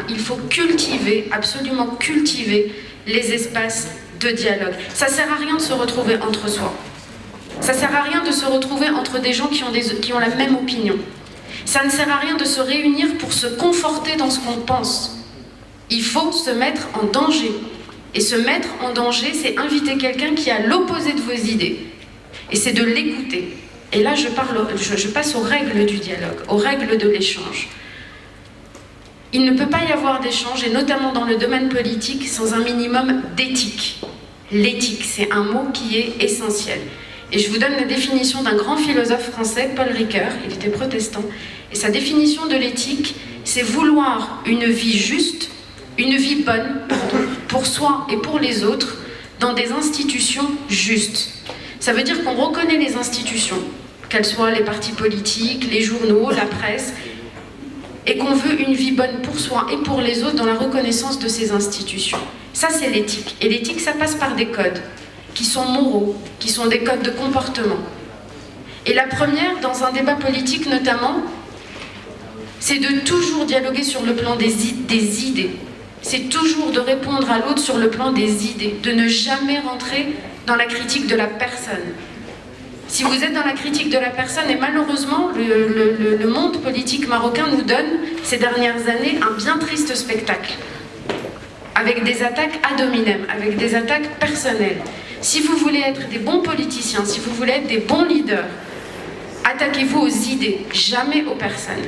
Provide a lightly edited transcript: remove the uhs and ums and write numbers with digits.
Il faut cultiver, absolument cultiver, les espaces de dialogue. Ça ne sert à rien de se retrouver entre soi. Ça ne sert à rien de se retrouver entre des gens qui ont la même opinion. Ça ne sert à rien de se réunir pour se conforter dans ce qu'on pense. Il faut se mettre en danger. Et se mettre en danger, c'est inviter quelqu'un qui est à l'opposé de vos idées. Et c'est de l'écouter. Et là, je passe aux règles du dialogue, aux règles de l'échange. Il ne peut pas y avoir d'échange, et notamment dans le domaine politique, sans un minimum d'éthique. L'éthique, c'est un mot qui est essentiel. Et je vous donne la définition d'un grand philosophe français, Paul Ricoeur, il était protestant, et sa définition de l'éthique, c'est vouloir une vie juste, une vie bonne, pour soi et pour les autres, dans des institutions justes. Ça veut dire qu'on reconnaît les institutions, qu'elles soient les partis politiques, les journaux, la presse, et qu'on veut une vie bonne pour soi et pour les autres dans la reconnaissance de ces institutions. Ça, c'est l'éthique. Et l'éthique, ça passe par des codes qui sont moraux, qui sont des codes de comportement. Et la première, dans un débat politique notamment, c'est de toujours dialoguer sur le plan des idées. C'est toujours de répondre à l'autre sur le plan des idées, de ne jamais rentrer dans la critique de la personne. Si vous êtes dans la critique de la personne, et malheureusement, le monde politique marocain nous donne, ces dernières années, un bien triste spectacle, avec des attaques ad hominem, avec des attaques personnelles. Si vous voulez être des bons politiciens, si vous voulez être des bons leaders, attaquez-vous aux idées, jamais aux personnes.